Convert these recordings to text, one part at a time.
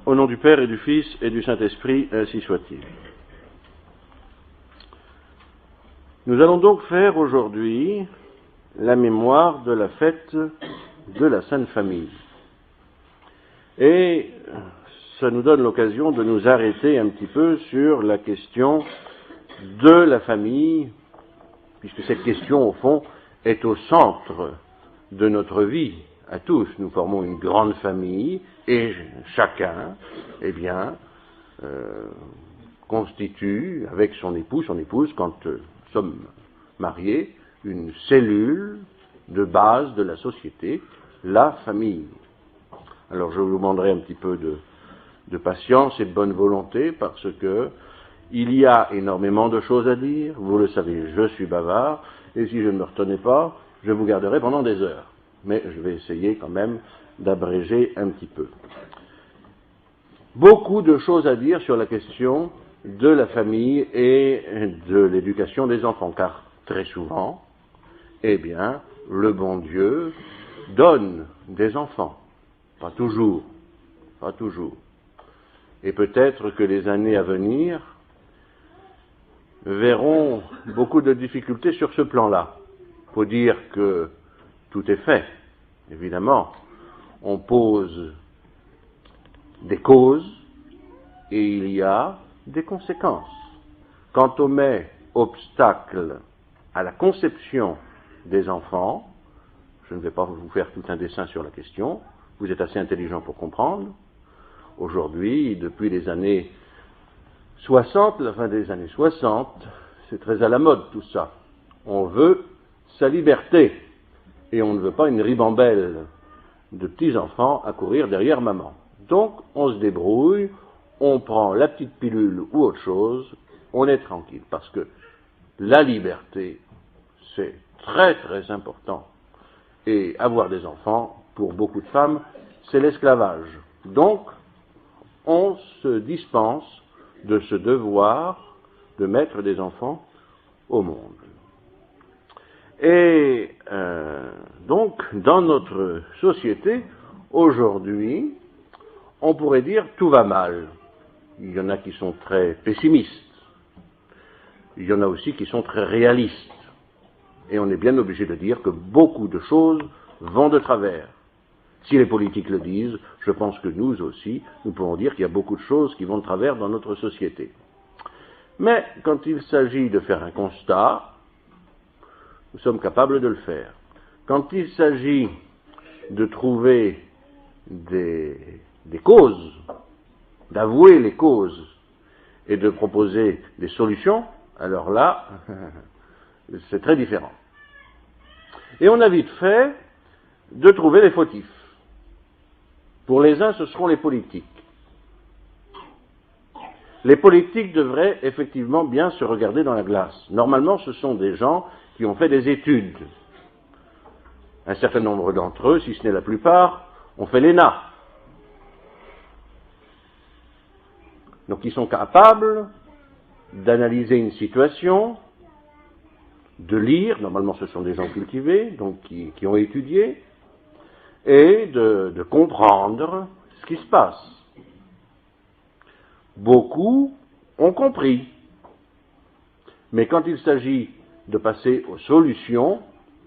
Au nom du Père et du Fils et du Saint-Esprit, ainsi soit-il. Nous allons donc faire aujourd'hui la mémoire de la fête de la Sainte Famille. Et ça nous donne l'occasion de nous arrêter un petit peu sur la question de la famille, puisque cette question, au fond, est au centre de notre vie à tous. Nous formons une grande famille et chacun, constitue avec son épouse, quand nous sommes mariés, une cellule de base de la société, la famille. Alors je vous demanderai un petit peu de patience et de bonne volonté, parce que il y a énormément de choses à dire. Vous le savez, je suis bavard, et si je ne me retenais pas, je vous garderai pendant des heures. Mais je vais essayer quand même d'abréger un petit peu. Beaucoup de choses à dire sur la question de la famille et de l'éducation des enfants, car très souvent, le bon Dieu donne des enfants. Pas toujours. Et peut-être que les années à venir verront beaucoup de difficultés sur ce plan-là. Il faut dire que tout est fait, évidemment. On pose des causes et il y a des conséquences. Quand on met obstacle à la conception des enfants, je ne vais pas vous faire tout un dessin sur la question, vous êtes assez intelligent pour comprendre. Aujourd'hui, depuis les années 60, la fin des années 60, c'est très à la mode tout ça. On veut sa liberté et on ne veut pas une ribambelle de petits-enfants à courir derrière maman. Donc, on se débrouille, on prend la petite pilule ou autre chose, on est tranquille, parce que la liberté, c'est très très important. Et avoir des enfants, pour beaucoup de femmes, c'est l'esclavage. Donc, on se dispense de ce devoir de mettre des enfants au monde. Et donc, dans notre société, aujourd'hui, on pourrait dire tout va mal. Il y en a qui sont très pessimistes. Il y en a aussi qui sont très réalistes. Et on est bien obligé de dire que beaucoup de choses vont de travers. Si les politiques le disent, je pense que nous aussi, nous pouvons dire qu'il y a beaucoup de choses qui vont de travers dans notre société. Mais quand il s'agit de faire un constat, nous sommes capables de le faire. Quand il s'agit de trouver des causes, d'avouer les causes et de proposer des solutions, alors là, c'est très différent. Et on a vite fait de trouver les fautifs. Pour les uns, ce seront les politiques. Les politiques devraient effectivement bien se regarder dans la glace. Normalement, ce sont des gens qui ont fait des études. Un certain nombre d'entre eux, si ce n'est la plupart, ont fait l'ENA. Donc ils sont capables d'analyser une situation, de lire, normalement ce sont des gens cultivés, donc qui ont étudié, et de comprendre ce qui se passe. Beaucoup ont compris. Mais quand il s'agit de passer aux solutions,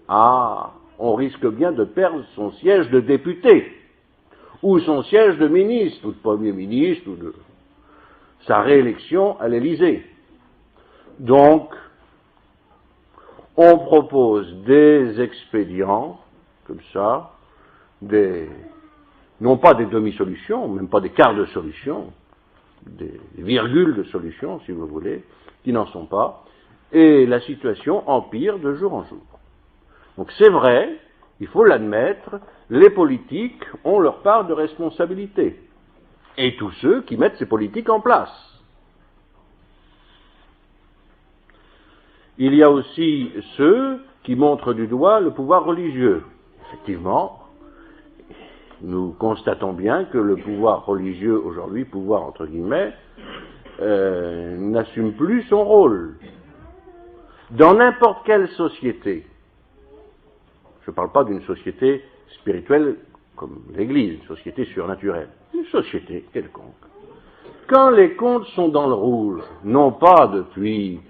on risque bien de perdre son siège de député, ou son siège de ministre, ou de premier ministre, ou de sa réélection à l'Élysée. Donc, on propose des expédients, comme ça, non pas des demi-solutions, même pas des quarts de solution, des virgules de solution, si vous voulez, qui n'en sont pas, et la situation empire de jour en jour. Donc c'est vrai, il faut l'admettre, les politiques ont leur part de responsabilité, et tous ceux qui mettent ces politiques en place. Il y a aussi ceux qui montrent du doigt le pouvoir religieux. Effectivement, nous constatons bien que le pouvoir religieux aujourd'hui, pouvoir entre guillemets, n'assume plus son rôle. Dans n'importe quelle société, je ne parle pas d'une société spirituelle comme l'Église, une société surnaturelle, une société quelconque. Quand les comptes sont dans le rouge, non pas depuis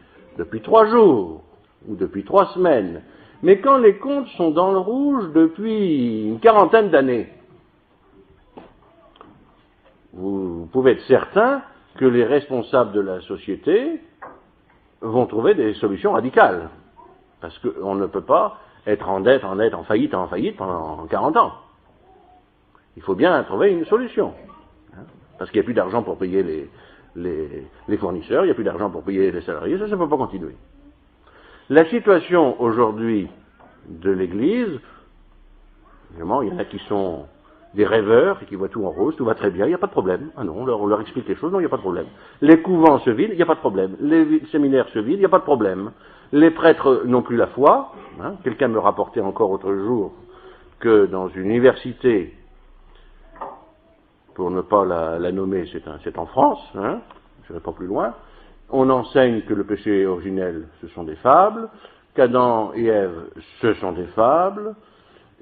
3 jours ou depuis 3 semaines, mais quand les comptes sont dans le rouge depuis une quarantaine d'années, vous pouvez être certain que les responsables de la société vont trouver des solutions radicales. Parce qu'on ne peut pas être en dette, en faillite pendant 40 ans. Il faut bien trouver une solution. Parce qu'il n'y a plus d'argent pour payer les fournisseurs, il n'y a plus d'argent pour payer les salariés, ça ne peut pas continuer. La situation aujourd'hui de l'Église, évidemment, il y en a qui sont des rêveurs et qui voient tout en rose, tout va très bien, il n'y a pas de problème. Ah non, on leur explique les choses, non, il n'y a pas de problème. Les couvents se vident, il n'y a pas de problème. Les séminaires se vident, il n'y a pas de problème. Les prêtres n'ont plus la foi. Quelqu'un me rapportait encore l'autre jour que dans une université, pour ne pas la nommer, c'est en France, je ne vais pas plus loin, on enseigne que le péché originel, ce sont des fables, qu'Adam et Ève, ce sont des fables,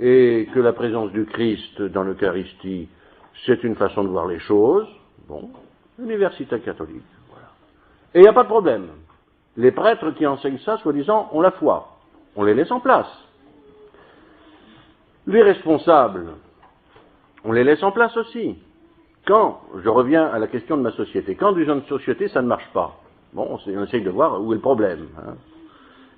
et que la présence du Christ dans l'Eucharistie, c'est une façon de voir les choses. Bon, université catholique, voilà. Et il n'y a pas de problème. Les prêtres qui enseignent ça, soi-disant, ont la foi. On les laisse en place. Les responsables, on les laisse en place aussi. Quand, je reviens à la question de ma société, quand dans une société ça ne marche pas, bon, on essaye de voir où est le problème.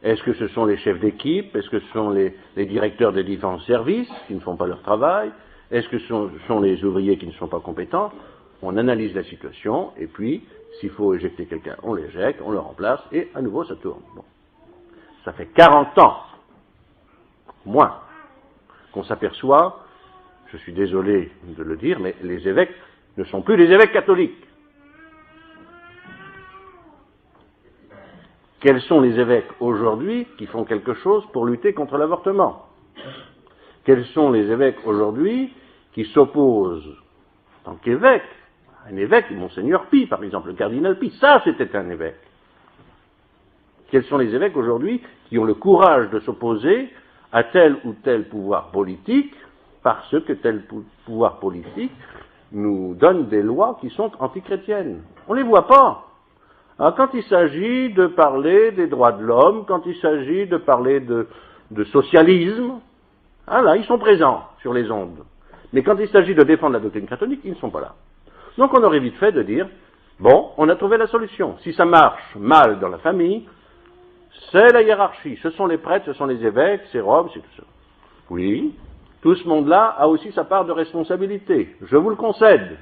Est-ce que ce sont les chefs d'équipe? Est-ce que ce sont les directeurs des différents services qui ne font pas leur travail? Est-ce que ce sont les ouvriers qui ne sont pas compétents? On analyse la situation, et puis, s'il faut éjecter quelqu'un, on l'éjecte, on le remplace, et à nouveau ça tourne. Bon. Ça fait 40 ans, moins, qu'on s'aperçoit, je suis désolé de le dire, mais les évêques ne sont plus les évêques catholiques. Quels sont les évêques aujourd'hui qui font quelque chose pour lutter contre l'avortement? Quels sont les évêques aujourd'hui qui s'opposent, en tant qu'évêque, un évêque, Monseigneur Pi, par exemple, le cardinal Pi, ça c'était un évêque. Quels sont les évêques aujourd'hui qui ont le courage de s'opposer à tel ou tel pouvoir politique, parce que tel pouvoir politique nous donne des lois qui sont antichrétiennes? On ne les voit pas. Alors, quand il s'agit de parler des droits de l'homme, quand il s'agit de parler de socialisme, là, ils sont présents sur les ondes. Mais quand il s'agit de défendre la doctrine catholique, ils ne sont pas là. Donc on aurait vite fait de dire, bon, on a trouvé la solution. Si ça marche mal dans la famille, c'est la hiérarchie. Ce sont les prêtres, ce sont les évêques, c'est Rome, c'est tout ça. Oui, tout ce monde-là a aussi sa part de responsabilité. Je vous le concède.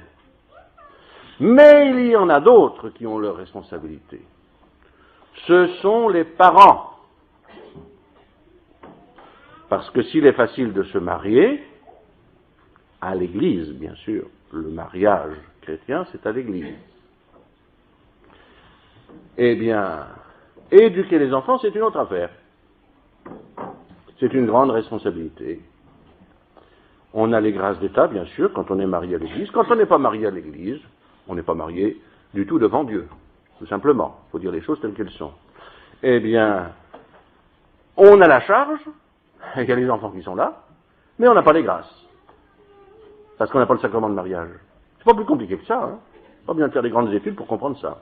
Mais il y en a d'autres qui ont leur responsabilité. Ce sont les parents. Parce que s'il est facile de se marier, à l'Église, bien sûr, le mariage chrétien, c'est à l'Église. Eh bien, éduquer les enfants, c'est une autre affaire. C'est une grande responsabilité. On a les grâces d'État, bien sûr, quand on est marié à l'Église. Quand on n'est pas marié à l'Église, on n'est pas marié du tout devant Dieu, tout simplement. Il faut dire les choses telles qu'elles sont. Eh bien, on a la charge, il y a les enfants qui sont là, mais on n'a pas les grâces. Parce qu'on n'a pas le sacrement de mariage. C'est pas plus compliqué que ça, Pas besoin de faire des grandes études pour comprendre ça.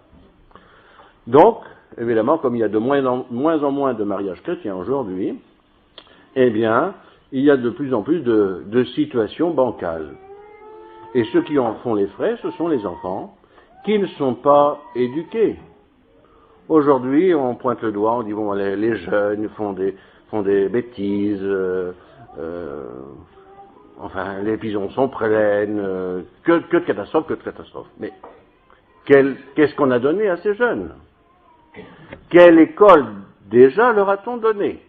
Donc, évidemment, comme il y a de moins en moins de mariages chrétiens aujourd'hui, eh bien, il y a de plus en plus de situations bancales. Et ceux qui en font les frais, ce sont les enfants qui ne sont pas éduqués. Aujourd'hui, on pointe le doigt, on dit, bon, les jeunes font des bêtises, enfin, les pigeons sont pleines, que de catastrophes, Mais qu'est-ce qu'on a donné à ces jeunes? Quelle école déjà leur a-t-on donné?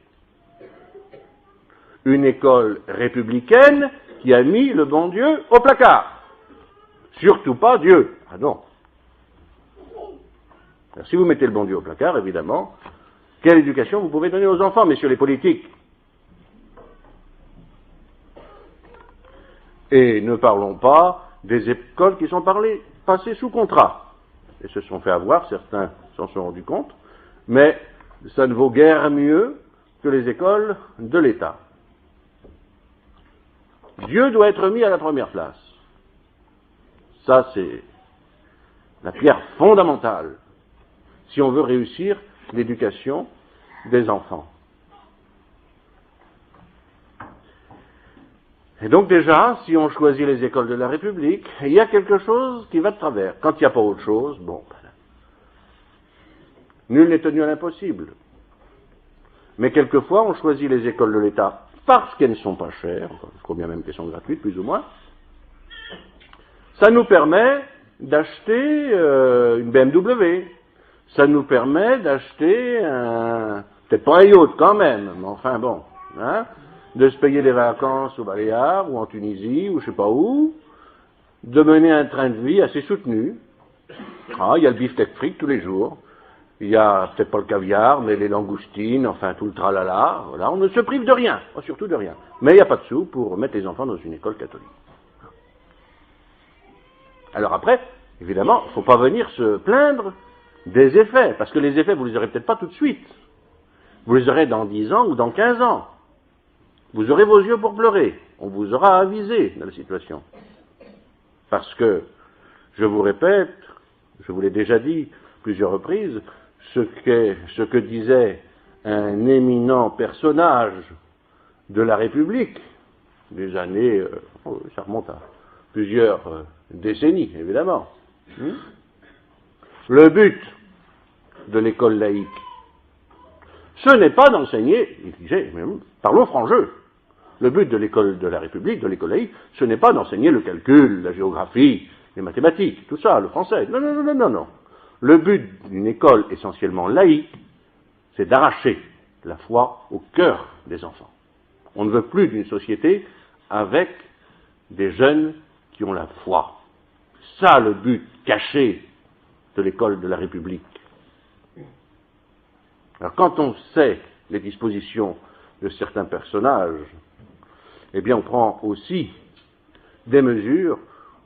Une école républicaine qui a mis le bon Dieu au placard. Surtout pas Dieu. Ah non. Alors, si vous mettez le bon Dieu au placard, évidemment, quelle éducation vous pouvez donner aux enfants, messieurs les politiques? Et ne parlons pas des écoles qui sont passées sous contrat. Et se sont fait avoir, certains s'en sont rendus compte, mais ça ne vaut guère mieux que les écoles de l'État. Dieu doit être mis à la première place. Ça, c'est la pierre fondamentale si on veut réussir l'éducation des enfants. Et donc déjà, si on choisit les écoles de la République, il y a quelque chose qui va de travers. Quand il n'y a pas autre chose, bon, nul n'est tenu à l'impossible. Mais quelquefois, on choisit les écoles de l'État parce qu'elles ne sont pas chères, je crois bien même qu'elles sont gratuites, plus ou moins. Ça nous permet d'acheter une BMW. Ça nous permet d'acheter peut-être pas un yacht quand même, mais enfin bon, hein, de se payer des vacances aux Baléares ou en Tunisie ou je sais pas où, de mener un train de vie assez soutenu. Ah, il y a le beefsteak frites tous les jours. Il y a peut-être pas le caviar, mais les langoustines, enfin tout le tralala, voilà, on ne se prive de rien, surtout de rien. Mais il n'y a pas de sous pour mettre les enfants dans une école catholique. Alors après, évidemment, il ne faut pas venir se plaindre des effets, parce que les effets, vous les aurez peut-être pas tout de suite. Vous les aurez dans 10 ans ou dans 15 ans. Vous aurez vos yeux pour pleurer. On vous aura avisé de la situation. Parce que, je vous répète, je vous l'ai déjà dit plusieurs reprises, ce que disait un éminent personnage de la République, des années, ça remonte à plusieurs décennies, évidemment. Le but de l'école laïque, ce n'est pas d'enseigner, il disait, parlons franc jeu, le but de l'école de la République, de l'école laïque, ce n'est pas d'enseigner le calcul, la géographie, les mathématiques, tout ça, le français. Non, non, non, non, non. Le but d'une école essentiellement laïque, c'est d'arracher la foi au cœur des enfants. On ne veut plus d'une société avec des jeunes qui ont la foi. Ça, le but caché de l'école de la République. Alors, quand on sait les dispositions de certains personnages, eh bien, on prend aussi des mesures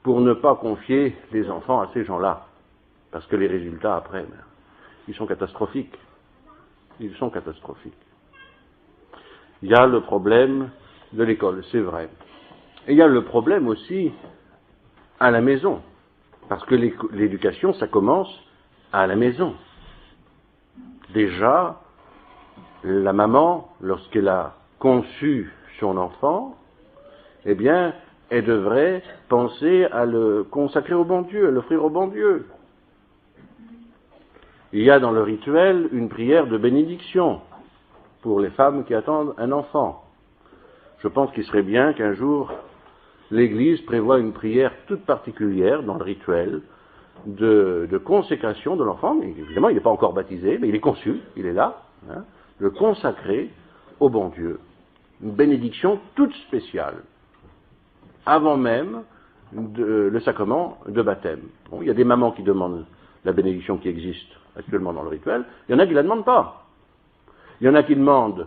pour ne pas confier les enfants à ces gens-là. Parce que les résultats, après, ils sont catastrophiques. Ils sont catastrophiques. Il y a le problème de l'école, c'est vrai. Et il y a le problème aussi à la maison. Parce que l'éducation, ça commence à la maison. Déjà, la maman, lorsqu'elle a conçu son enfant, eh bien, elle devrait penser à le consacrer au bon Dieu, à l'offrir au bon Dieu. Il y a dans le rituel une prière de bénédiction pour les femmes qui attendent un enfant. Je pense qu'il serait bien qu'un jour, l'Église prévoie une prière toute particulière dans le rituel de consécration de l'enfant. Évidemment, il n'est pas encore baptisé, mais il est conçu, il est là, hein, le consacrer au bon Dieu. Une bénédiction toute spéciale, avant même le sacrement de baptême. Bon, il y a des mamans qui demandent la bénédiction qui existe actuellement dans le rituel, il y en a qui ne la demandent pas. Il y en a qui demandent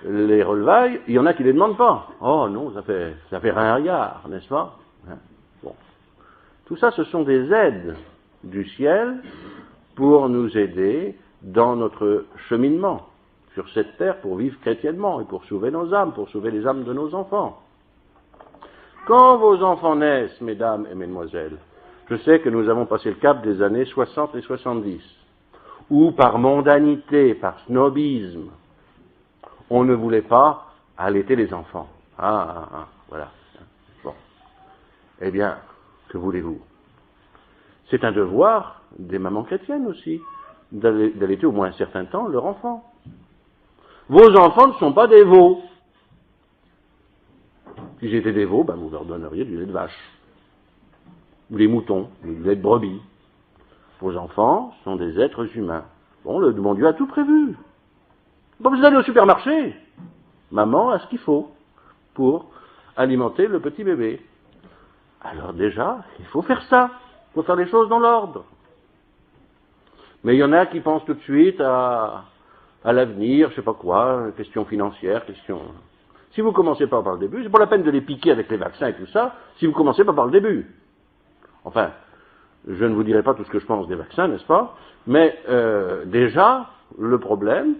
les relevailles, il y en a qui ne les demandent pas. Oh non, ça fait ringard, n'est-ce pas? Bon. Tout ça, ce sont des aides du ciel pour nous aider dans notre cheminement sur cette terre pour vivre chrétiennement et pour sauver nos âmes, pour sauver les âmes de nos enfants. Quand vos enfants naissent, mesdames et mesdemoiselles, je sais que nous avons passé le cap des années 60 et 70, où par mondanité, par snobisme, on ne voulait pas allaiter les enfants. Voilà. Bon. Eh bien, que voulez-vous? C'est un devoir des mamans chrétiennes aussi, d'allaiter au moins un certain temps leur enfant. Vos enfants ne sont pas des veaux. Si j'étais des veaux, vous leur donneriez du lait de vache. Ou des moutons, du lait de brebis. Vos enfants sont des êtres humains. Bon, le bon Dieu a tout prévu. Pas besoin d'aller au supermarché. Maman a ce qu'il faut pour alimenter le petit bébé. Alors déjà, il faut faire ça. Il faut faire les choses dans l'ordre. Mais il y en a qui pensent tout de suite à l'avenir, je sais pas quoi, question financière, question... Si vous commencez pas par le début, c'est pas la peine de les piquer avec les vaccins et tout ça, si vous commencez pas par le début. Enfin, je ne vous dirai pas tout ce que je pense des vaccins, n'est-ce pas? Mais déjà, le problème,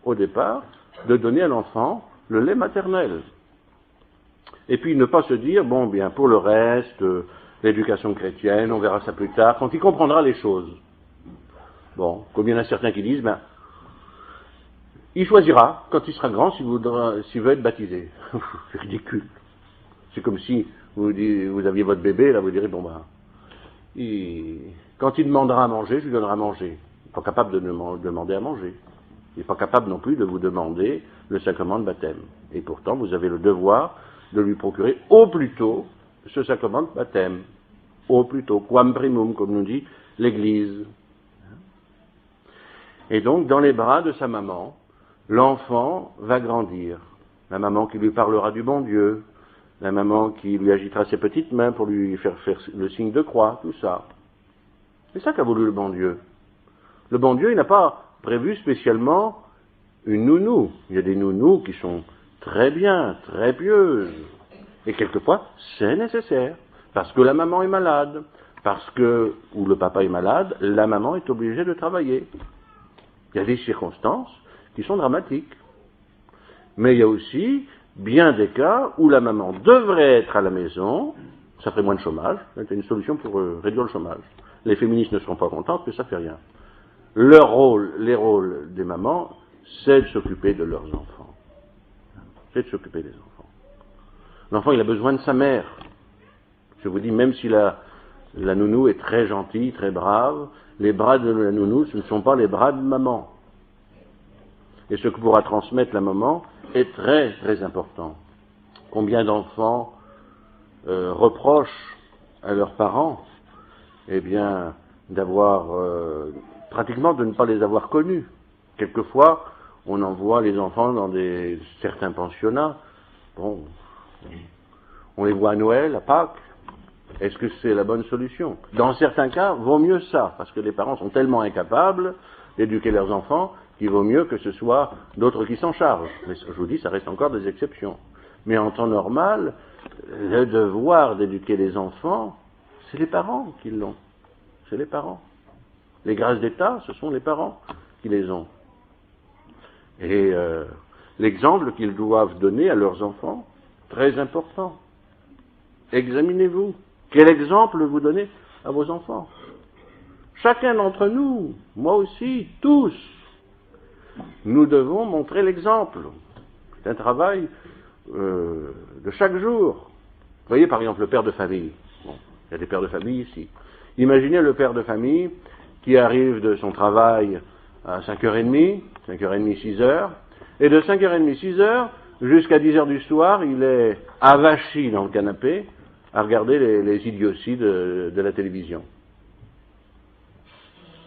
au départ, de donner à l'enfant le lait maternel. Et puis ne pas se dire, bon, bien, pour le reste, l'éducation chrétienne, on verra ça plus tard, quand il comprendra les choses. Bon, comme il y en a certains qui disent, ben, il choisira, quand il sera grand, s'il veut être baptisé. C'est ridicule. C'est comme si vous aviez votre bébé, là, vous direz, bon, ben, quand il demandera à manger, je lui donnerai à manger. Il n'est pas capable de demander à manger. Il n'est pas capable non plus de vous demander le sacrement de baptême. Et pourtant, vous avez le devoir de lui procurer au plus tôt ce sacrement de baptême. Au plus tôt, quam primum, comme nous dit l'Église. Et donc, dans les bras de sa maman, l'enfant va grandir. La maman qui lui parlera du bon Dieu, la maman qui lui agitera ses petites mains pour lui faire le signe de croix, tout ça. C'est ça qu'a voulu le bon Dieu. Le bon Dieu, il n'a pas prévu spécialement une nounou. Il y a des nounous qui sont très bien, très pieuses. Et quelquefois, c'est nécessaire. Parce que la maman est malade. Parce que, ou le papa est malade, la maman est obligée de travailler. Il y a des circonstances qui sont dramatiques. Mais il y a aussi bien des cas où la maman devrait être à la maison, ça ferait moins de chômage, c'est une solution pour réduire le chômage. Les féministes ne seront pas contentes, mais ça fait rien. Leur rôle, les rôles des mamans, c'est de s'occuper de leurs enfants. C'est de s'occuper des enfants. L'enfant, il a besoin de sa mère. Je vous dis, même si la nounou est très gentille, très brave, les bras de la nounou, ce ne sont pas les bras de maman. Et ce que pourra transmettre la maman est très, très important. Combien d'enfants reprochent à leurs parents, eh bien, pratiquement de ne pas les avoir connus. Quelquefois, on envoie les enfants dans certains pensionnats. Bon, on les voit à Noël, à Pâques. Est-ce que c'est la bonne solution? Dans certains cas, vaut mieux ça, parce que les parents sont tellement incapables d'éduquer leurs enfants qu'il vaut mieux que ce soit d'autres qui s'en chargent. Mais je vous dis, ça reste encore des exceptions. Mais en temps normal, le devoir d'éduquer les enfants, c'est les parents qui l'ont. C'est les parents. Les grâces d'État, ce sont les parents qui les ont. Et l'exemple qu'ils doivent donner à leurs enfants, très important. Examinez-vous. Quel exemple vous donnez à vos enfants? Chacun d'entre nous, moi aussi, tous, nous devons montrer l'exemple. C'est un travail de chaque jour. Vous voyez, par exemple, le père de famille. Bon, il y a des pères de famille ici. Imaginez le père de famille qui arrive de son travail à 5h30, 6h, et de 5h30, 6h, jusqu'à 10h du soir, il est avachi dans le canapé à regarder les idioties de la télévision.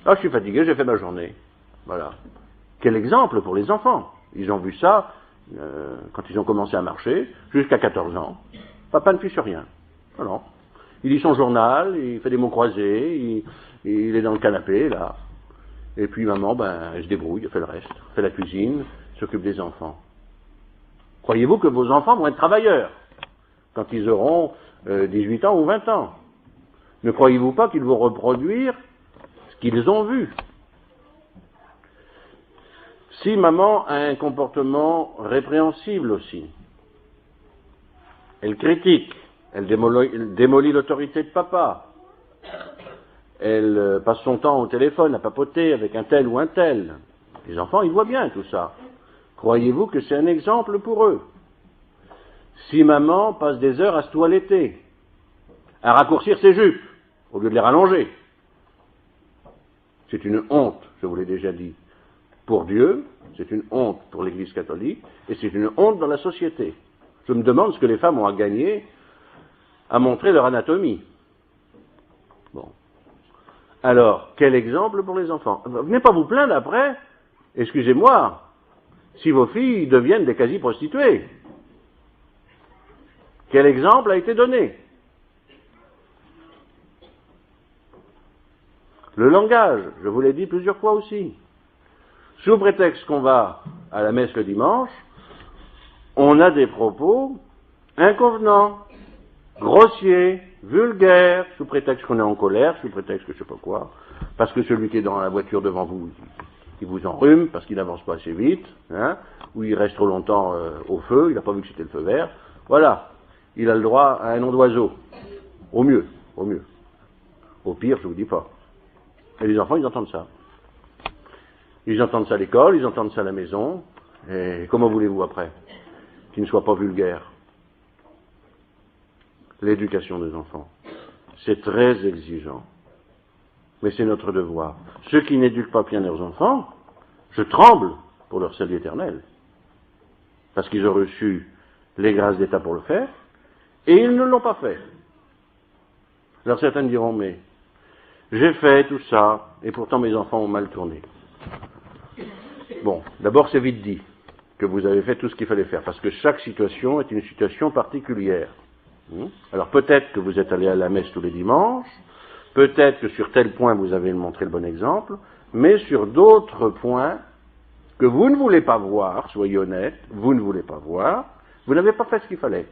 Ah, je suis fatigué, j'ai fait ma journée. Voilà. Quel exemple pour les enfants. Ils ont vu ça quand ils ont commencé à marcher, jusqu'à 14 ans. Papa ne fiche rien. Alors, il lit son journal, il fait des mots croisés, il est dans le canapé, là. Et puis maman, elle se débrouille, elle fait le reste, fait la cuisine, s'occupe des enfants. Croyez-vous que vos enfants vont être travailleurs quand ils auront 18 ans ou 20 ans? Ne croyez-vous pas qu'ils vont reproduire ce qu'ils ont vu? Si maman a un comportement répréhensible aussi, elle critique, elle démolit l'autorité de papa, elle passe son temps au téléphone à papoter avec un tel ou un tel, les enfants, ils voient bien tout ça. Croyez-vous que c'est un exemple pour eux? Si maman passe des heures à se toiletter, à raccourcir ses jupes, au lieu de les rallonger, c'est une honte, je vous l'ai déjà dit, pour Dieu, c'est une honte pour l'Église catholique, et c'est une honte dans la société. Je me demande ce que les femmes ont à gagner à montrer leur anatomie. Bon. Alors, quel exemple pour les enfants? Venez pas vous plaindre après, excusez-moi, si vos filles deviennent des quasi-prostituées. Quel exemple a été donné? Le langage, je vous l'ai dit plusieurs fois aussi. Sous prétexte qu'on va à la messe le dimanche, on a des propos inconvenants, grossiers, vulgaires, sous prétexte qu'on est en colère, sous prétexte que je sais pas quoi, parce que celui qui est dans la voiture devant vous, il vous enrhume parce qu'il n'avance pas assez vite, ou il reste trop longtemps au feu, il n'a pas vu que c'était le feu vert. Voilà. il a le droit à un nom d'oiseau. Au mieux, au mieux. Au pire, je ne vous dis pas. Et les enfants, ils entendent ça. Ils entendent ça à l'école, ils entendent ça à la maison. Et comment voulez-vous après qu'ils ne soient pas vulgaires? L'éducation des enfants, c'est très exigeant. Mais c'est notre devoir. Ceux qui n'éduquent pas bien leurs enfants, je tremble pour leur salut éternel. Parce qu'ils ont reçu les grâces d'État pour le faire, et ils ne l'ont pas fait. Alors certains diront, mais j'ai fait tout ça, et pourtant mes enfants ont mal tourné. Bon, d'abord c'est vite dit que vous avez fait tout ce qu'il fallait faire, parce que chaque situation est une situation particulière. Alors peut-être que vous êtes allé à la messe tous les dimanches, peut-être que sur tel point vous avez montré le bon exemple, mais sur d'autres points que vous ne voulez pas voir, soyez honnête, vous ne voulez pas voir, vous n'avez pas fait ce qu'il fallait.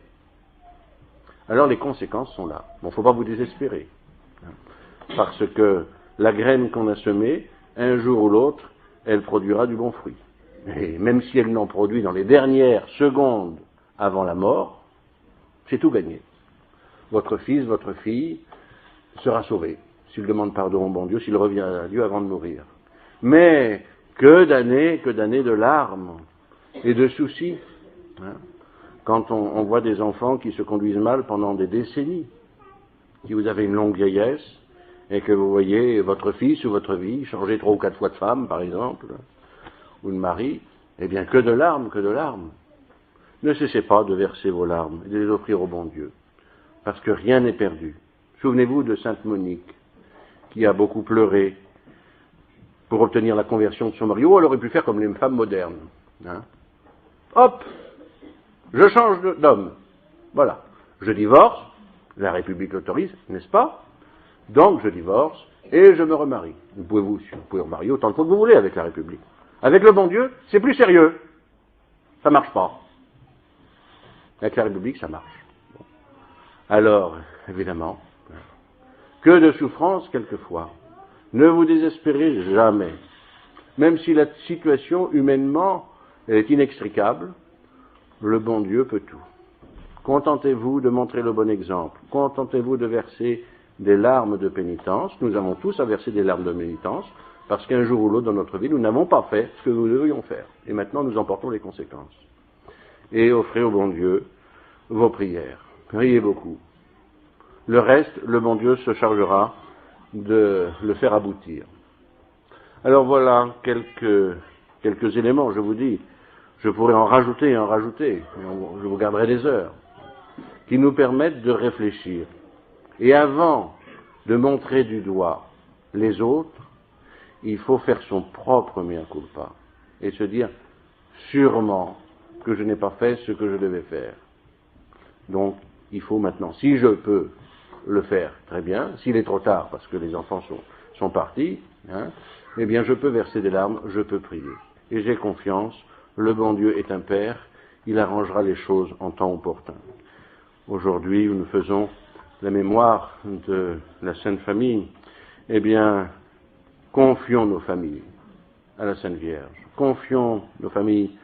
Alors les conséquences sont là. Bon, il ne faut pas vous désespérer. Parce que la graine qu'on a semée, un jour ou l'autre, elle produira du bon fruit. Et même si elle n'en produit dans les dernières secondes avant la mort, c'est tout gagné. Votre fils, votre fille sera sauvé, s'il demande pardon au bon Dieu, s'il revient à Dieu avant de mourir. Mais que d'années de larmes et de soucis. Quand on voit des enfants qui se conduisent mal pendant des décennies, si vous avez une longue vieillesse, et que vous voyez votre fils ou votre vie changer 3 ou 4 fois de femme, par exemple, ou de mari, eh bien que de larmes, que de larmes. Ne cessez pas de verser vos larmes et de les offrir au bon Dieu, parce que rien n'est perdu. Souvenez-vous de Sainte Monique, qui a beaucoup pleuré pour obtenir la conversion de son mari. Oh, elle aurait pu faire comme les femmes modernes. Hop, je change d'homme. Voilà. Je divorce, la République l'autorise, n'est-ce pas? Donc je divorce et je me remarie. Vous pouvez remarier autant de fois que vous voulez avec la République. Avec le bon Dieu, c'est plus sérieux. Ça ne marche pas. Avec la République, ça marche. Alors, évidemment, que de souffrance quelquefois. Ne vous désespérez jamais. Même si la situation, humainement, est inextricable, le bon Dieu peut tout. Contentez-vous de montrer le bon exemple. Contentez-vous de verser des larmes de pénitence. Nous avons tous à verser des larmes de pénitence, parce qu'un jour ou l'autre dans notre vie, nous n'avons pas fait ce que nous devrions faire. Et maintenant, nous en portons les conséquences. Et offrez au bon Dieu vos prières. Priez beaucoup. Le reste, le bon Dieu se chargera de le faire aboutir. Alors voilà quelques éléments, je vous dis. Je pourrais en rajouter, je vous garderai des heures, qui nous permettent de réfléchir. Et avant de montrer du doigt les autres, il faut faire son propre mea culpa et se dire sûrement que je n'ai pas fait ce que je devais faire. Donc, il faut maintenant, si je peux le faire, très bien. S'il est trop tard, parce que les enfants sont partis, eh bien, je peux verser des larmes, je peux prier. Et j'ai confiance, le bon Dieu est un Père, il arrangera les choses en temps opportun. Aujourd'hui, nous faisons la mémoire de la Sainte Famille. Eh bien, confions nos familles à la Sainte Vierge. Confions nos familles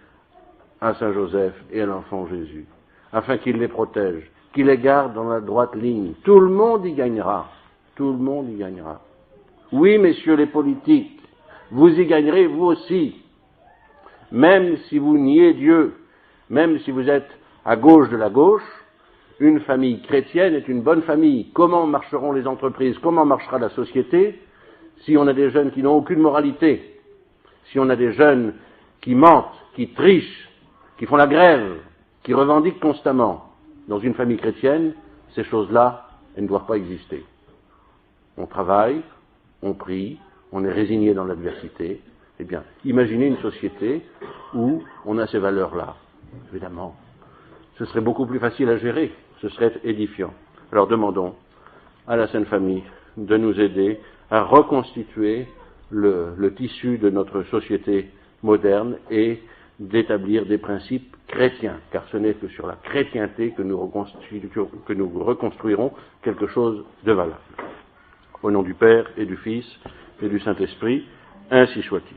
à Saint Joseph et à l'enfant Jésus, afin qu'il les protège, qu'il les garde dans la droite ligne. Tout le monde y gagnera. Tout le monde y gagnera. Oui, messieurs les politiques, vous y gagnerez vous aussi. Même si vous niez Dieu, même si vous êtes à gauche de la gauche, une famille chrétienne est une bonne famille. Comment marcheront les entreprises? Comment marchera la société si on a des jeunes qui n'ont aucune moralité? Si on a des jeunes qui mentent, qui trichent, qui font la grève, qui revendiquent constamment? Dans une famille chrétienne, ces choses-là, elles ne doivent pas exister. On travaille, on prie, on est résigné dans l'adversité. Eh bien, imaginez une société où on a ces valeurs-là. Évidemment, ce serait beaucoup plus facile à gérer, ce serait édifiant. Alors demandons à la Sainte Famille de nous aider à reconstituer le tissu de notre société moderne et d'établir des principes chrétiens, car ce n'est que sur la chrétienté que nous reconstruirons quelque chose de valable. Au nom du Père et du Fils et du Saint-Esprit, ainsi soit-il.